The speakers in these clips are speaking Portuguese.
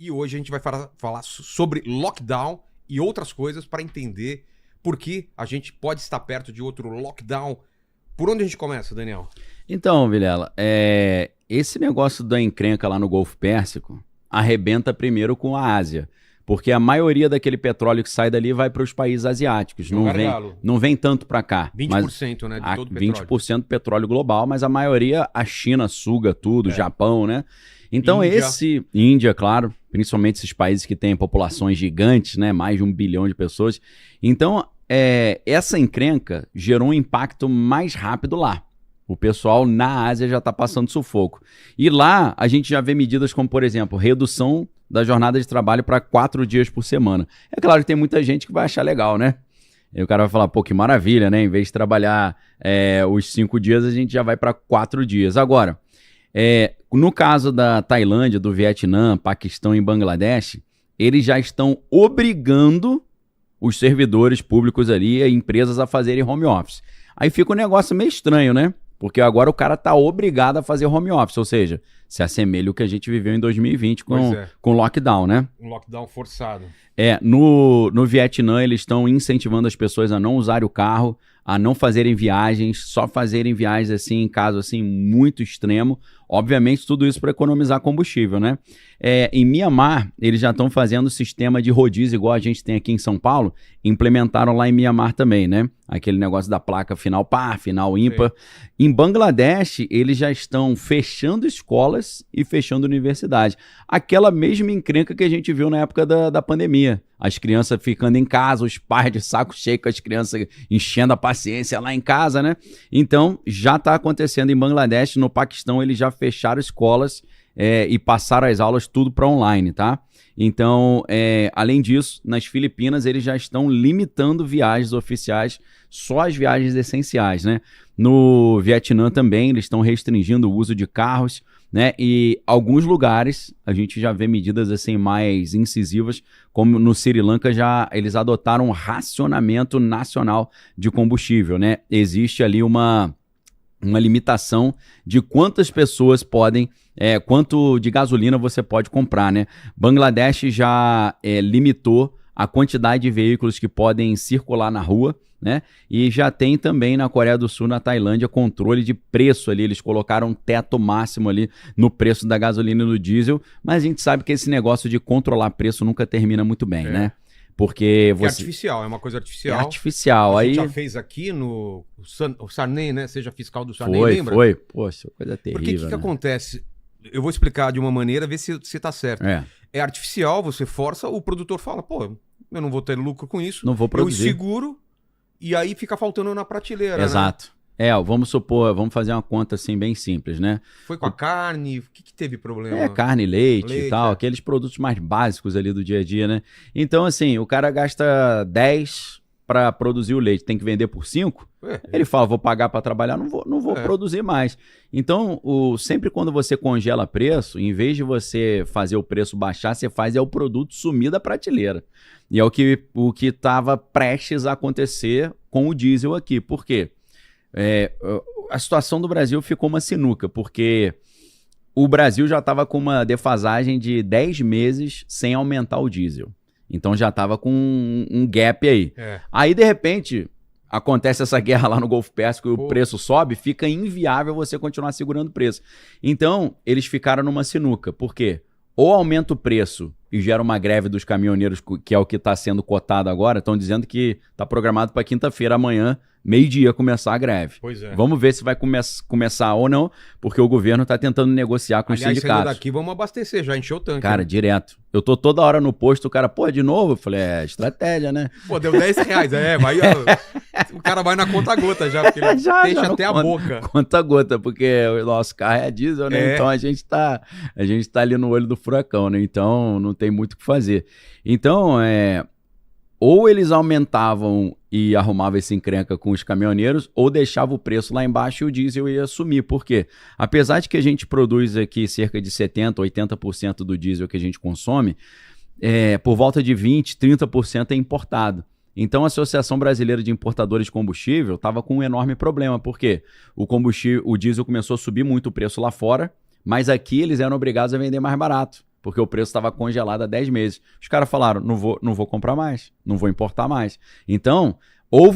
E hoje a gente vai falar sobre lockdown e outras coisas para entender por que a gente pode estar perto de outro lockdown. Por onde a gente começa, Daniel? Então, Vilela, esse negócio da encrenca lá no Golfo Pérsico arrebenta primeiro com a Ásia. Porque a maioria daquele petróleo que sai dali vai para os países asiáticos. Não vem tanto para cá. 20%, né, de todo o petróleo. 20% do petróleo global, mas a maioria, a China suga tudo, Japão, né? Então Índia, claro, principalmente esses países que têm populações gigantes, né? Mais de 1 bilhão de pessoas. Então, essa encrenca gerou um impacto mais rápido lá. O pessoal na Ásia já está passando sufoco. E lá a gente já vê medidas como, por exemplo, redução da jornada de trabalho para 4 dias por semana. É claro que tem muita gente que vai achar legal, né? Aí o cara vai falar, pô, que maravilha, né? Em vez de trabalhar os 5 dias, a gente já vai para 4 dias. Agora, no caso da Tailândia, do Vietnã, Paquistão e Bangladesh, eles já estão obrigando os servidores públicos ali, empresas a fazerem home office. Aí fica um negócio meio estranho, né? Porque agora o cara tá obrigado a fazer home office, ou seja, se assemelha o que a gente viveu em 2020 com lockdown, né? Um lockdown forçado. No Vietnã eles estão incentivando as pessoas a não usarem o carro, a não fazerem viagens, só fazerem viagens assim em caso assim muito extremo. Obviamente tudo isso para economizar combustível, né? Em Mianmar, eles já estão fazendo sistema de rodízio igual a gente tem aqui em São Paulo, implementaram lá em Mianmar também, né? Aquele negócio da placa final par, final ímpar. Sim. Em Bangladesh, eles já estão fechando escolas e fechando universidades. Aquela mesma encrenca que a gente viu na época da pandemia. As crianças ficando em casa, os pais de saco cheio com as crianças enchendo a paciência lá em casa, né? Então, já está acontecendo em Bangladesh. No Paquistão, eles já fecharam escolas e passaram as aulas tudo para online, tá? Então, além disso, nas Filipinas, eles já estão limitando viagens oficiais, só as viagens essenciais, né? No Vietnã também, eles estão restringindo o uso de carros, né? E alguns lugares, a gente já vê medidas assim mais incisivas, como no Sri Lanka, eles adotaram um racionamento nacional de combustível, né? Existe ali uma limitação de quantas pessoas podem, quanto de gasolina você pode comprar, né? Bangladesh já limitou a quantidade de veículos que podem circular na rua, né? E já tem também na Coreia do Sul, na Tailândia, controle de preço ali. Eles colocaram um teto máximo ali no preço da gasolina e do diesel, mas a gente sabe que esse negócio de controlar preço nunca termina muito bem, né? Porque é artificial, é uma coisa artificial. É artificial. A gente já fez aqui o Sarney, né? Seja fiscal do Sarney, lembra? Foi. Poxa, coisa terrível. Porque o que acontece? Eu vou explicar de uma maneira, ver se tá certo. É artificial, você força, o produtor fala, pô, eu não vou ter lucro com isso. Não vou produzir. Eu seguro e aí fica faltando na prateleira, Exato. Né? Vamos supor, vamos fazer uma conta assim bem simples, né? Foi com a carne, o que teve problema? Carne, leite e tal, aqueles produtos mais básicos ali do dia a dia, né? Então, assim, o cara gasta 10 para produzir o leite, tem que vender por 5, ele fala, vou pagar para trabalhar, não vou produzir mais. Então, sempre quando você congela preço, em vez de você fazer o preço baixar, você faz o produto sumir da prateleira. E é o que estava prestes a acontecer com o diesel aqui. Por quê? A situação do Brasil ficou uma sinuca, porque o Brasil já estava com uma defasagem de 10 meses sem aumentar o diesel. Então já estava com um gap aí. Aí, de repente, acontece essa guerra lá no Golfo Pérsico e o preço sobe, fica inviável você continuar segurando o preço. Então, eles ficaram numa sinuca. Por quê? Ou aumenta o preço e gera uma greve dos caminhoneiros, que é o que está sendo cotado agora. Estão dizendo que está programado para quinta-feira, amanhã, meio-dia, começar a greve. Pois é. Vamos ver se vai começar ou não, porque o governo está tentando negociar com os sindicatos. Daqui vamos abastecer, já encheu o tanque. Cara, direto. Eu tô toda hora no posto, o cara, de novo? Eu falei, estratégia, né? Pô, deu R$10. Vai, o cara vai na conta-gota já, porque ele deixa até a boca. Conta-gota, porque o nosso carro é diesel, né? Então a gente tá ali no olho do furacão, né? Então não tem muito o que fazer. Então, ou eles aumentavam e arrumavam esse encrenca com os caminhoneiros, ou deixava o preço lá embaixo e o diesel ia sumir. Por quê? Apesar de que a gente produz aqui cerca de 70%, 80% do diesel que a gente consome, por volta de 20%, 30% é importado. Então a Associação Brasileira de Importadores de Combustível estava com um enorme problema. Por quê? O diesel começou a subir muito o preço lá fora, mas aqui eles eram obrigados a vender mais barato. porque o preço estava congelado há 10 meses. Os caras falaram, não vou comprar mais, não vou importar mais. Então, ou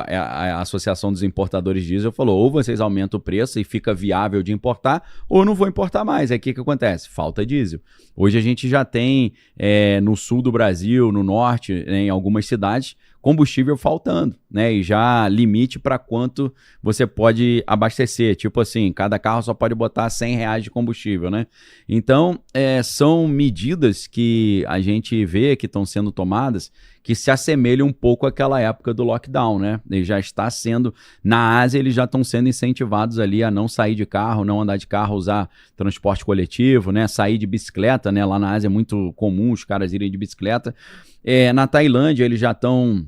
a Associação dos Importadores de Diesel falou, ou vocês aumentam o preço e fica viável de importar, ou não vou importar mais. Aí o que acontece? Falta diesel. Hoje a gente já tem no sul do Brasil, no norte, em algumas cidades, combustível faltando, né? E já limite para quanto você pode abastecer. Tipo assim, cada carro só pode botar R$100 de combustível, né? Então, são medidas que a gente vê que estão sendo tomadas que se assemelham um pouco àquela época do lockdown, né? Ele já está sendo... Na Ásia, eles já estão sendo incentivados ali a não sair de carro, não andar de carro, usar transporte coletivo, né? Sair de bicicleta, né? Lá na Ásia é muito comum os caras irem de bicicleta. Na Tailândia, eles já estão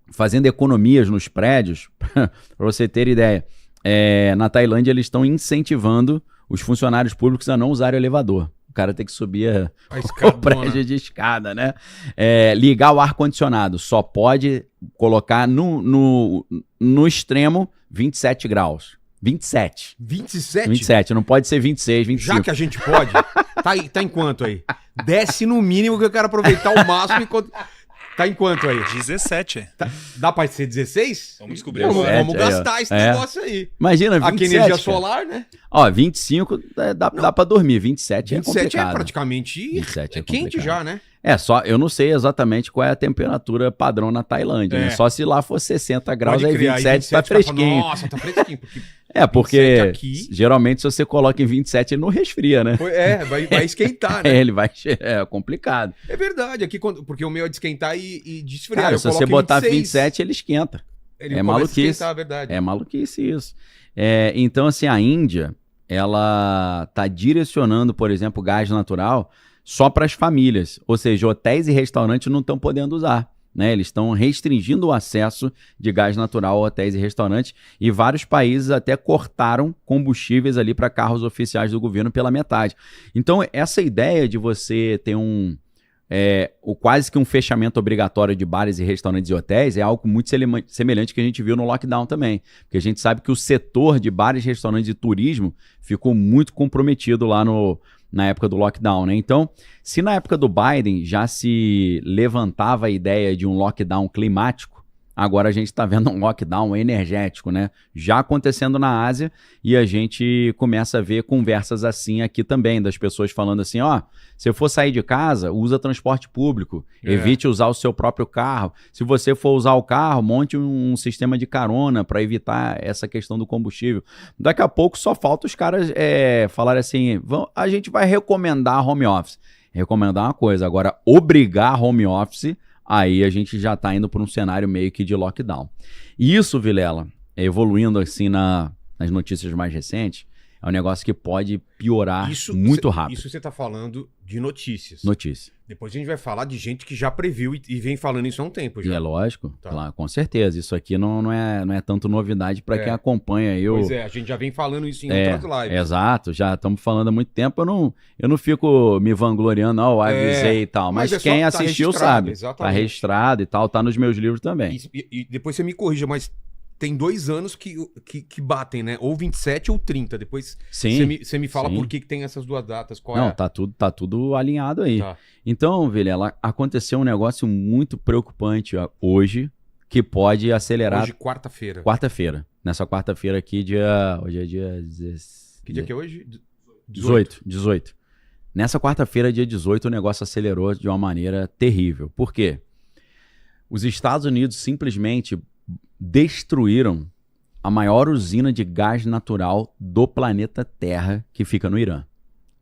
fazendo economias nos prédios, para você ter ideia. Na Tailândia, eles estão incentivando os funcionários públicos a não usarem o elevador. O cara tem que subir o prédio de escada, né? Ligar o ar-condicionado. Só pode colocar no extremo 27 graus. 27. 27? 27, não pode ser 26, 25. Já que a gente pode, tá em quanto aí? Desce no mínimo que eu quero aproveitar o máximo enquanto... Tá em quanto aí? 17. Dá pra ser 16? Vamos descobrir. Vamos gastar esse negócio aí. Imagina, 27. Aqui energia solar, né? Ó, 25 dá pra dormir, 27 é complicado. 27 é praticamente 27 quente já, né? Só eu não sei exatamente qual é a temperatura padrão na Tailândia, né? Só se lá for 60 graus, aí 27 tá fresquinho. Nossa, tá fresquinho. Porque aqui... geralmente se você coloca em 27 ele não resfria, né? Vai esquentar, né? Ele vai... É complicado. É verdade, aqui porque o meu é de esquentar e de esfriar. Cara, se você botar 27, ele esquenta. Ele maluquice. Esquentar, verdade. É maluquice isso. Então, assim, a Índia, ela tá direcionando, por exemplo, gás natural só para as famílias. Ou seja, hotéis e restaurantes não estão podendo usar. Né? Eles estão restringindo o acesso de gás natural a hotéis e restaurantes e vários países até cortaram combustíveis ali para carros oficiais do governo pela metade. Então, essa ideia de você ter quase que um fechamento obrigatório de bares e restaurantes e hotéis é algo muito semelhante que a gente viu no lockdown também. Porque a gente sabe que o setor de bares, restaurantes e turismo ficou muito comprometido lá na época do lockdown, né? Então, se na época do Biden já se levantava a ideia de um lockdown climático, agora a gente está vendo um lockdown energético, né? Já acontecendo na Ásia e a gente começa a ver conversas assim aqui também, das pessoas falando assim, se eu for sair de casa, usa transporte público, evite usar o seu próprio carro. Se você for usar o carro, monte um sistema de carona para evitar essa questão do combustível. Daqui a pouco só falta os caras falarem assim, a gente vai recomendar home office. Recomendar uma coisa, agora obrigar home office, aí a gente já está indo para um cenário meio que de lockdown. E isso, Vilela, evoluindo assim nas notícias mais recentes, é um negócio que pode piorar muito rápido. Isso você está falando de notícias. Notícia. Depois a gente vai falar de gente que já previu e vem falando isso há um tempo já. E é lógico, claro, com certeza. Isso aqui não é tanto novidade para quem acompanha. Pois a gente já vem falando isso em outras lives. Exato, já estamos falando há muito tempo. Eu não fico me vangloriando, avisei e tal. Mas quem assistiu sabe. Exatamente. Tá registrado e tal, tá nos meus livros também. E depois você me corrija, mas tem 2 anos que batem, né? Ou 27 ou 30. Depois você me fala por que tem essas duas datas. Tá tudo alinhado aí. Tá. Então, Vilela, aconteceu um negócio muito preocupante hoje, que pode acelerar... Hoje, quarta-feira. Quarta-feira. Nessa quarta-feira aqui, hoje é dia... Que dia que é hoje? 18. Nessa quarta-feira, dia 18, o negócio acelerou de uma maneira terrível. Por quê? Os Estados Unidos simplesmente destruíram a maior usina de gás natural do planeta Terra, que fica no Irã.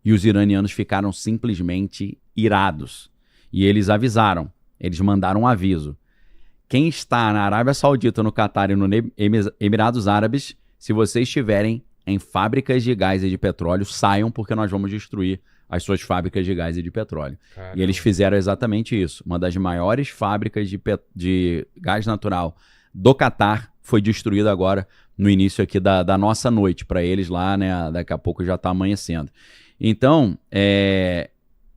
E os iranianos ficaram simplesmente irados. E eles avisaram, eles mandaram um aviso. Quem está na Arábia Saudita, no Catar e no Emirados Árabes, se vocês estiverem em fábricas de gás e de petróleo, saiam porque nós vamos destruir as suas fábricas de gás e de petróleo. Caramba. E eles fizeram exatamente isso. Uma das maiores fábricas de gás natural do Catar foi destruída agora no início aqui da nossa noite. Para eles lá, né? Daqui a pouco já está amanhecendo. Então,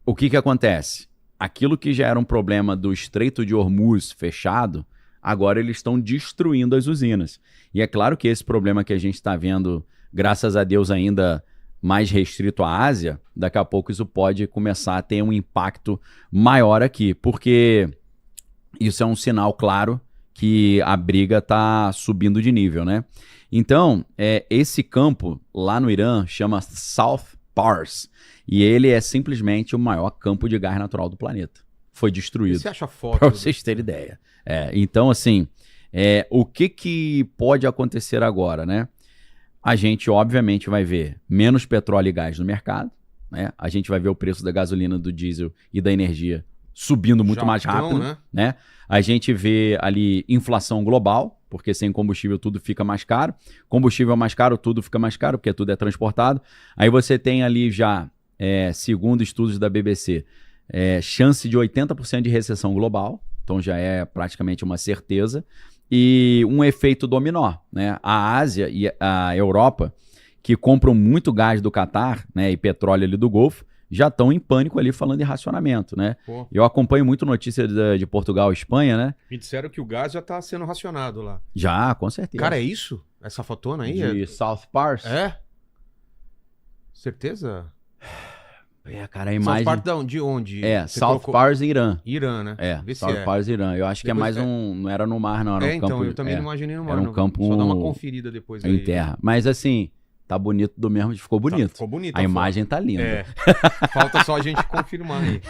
o que acontece? Aquilo que já era um problema do Estreito de Hormuz fechado, agora eles estão destruindo as usinas. E é claro que esse problema que a gente está vendo, graças a Deus ainda mais restrito à Ásia, daqui a pouco isso pode começar a ter um impacto maior aqui, porque isso é um sinal claro que a briga está subindo de nível, né? Então, esse campo lá no Irã chama South Pars, e ele é simplesmente o maior campo de gás natural do planeta. Foi destruído. Você acha foto? Para vocês terem ideia. Então, assim, o que pode acontecer agora, né? A gente, obviamente, vai ver menos petróleo e gás no mercado, né? A gente vai ver o preço da gasolina, do diesel e da energia subindo muito mais rápido, né? A gente vê ali inflação global, porque sem combustível tudo fica mais caro. Combustível mais caro, tudo fica mais caro, porque tudo é transportado. Aí você tem ali já, segundo estudos da BBC, chance de 80% de recessão global, então já é praticamente uma certeza, e um efeito dominó, né? A Ásia e a Europa, que compram muito gás do Catar, né, e petróleo ali do Golfo, já estão em pânico ali falando em racionamento, né? Pô. Eu acompanho muito notícia de Portugal e Espanha, né? Me disseram que o gás já tá sendo racionado lá. Já, com certeza. Cara, é isso? Essa fotona aí? De South Pars? Certeza? Cara, a imagem... South Pars de onde? South colocou... Pars, Irã. Irã, né? Vê se South Pars, Irã. Eu acho que depois é mais não era no mar, não. Era um campo... então, eu também não imaginei no mar. Era um campo... Só dá uma conferida depois aí. Em terra. Mas assim, tá bonito do mesmo, ficou bonito. Ficou bonito. A imagem tá linda. Falta só a gente confirmar aí.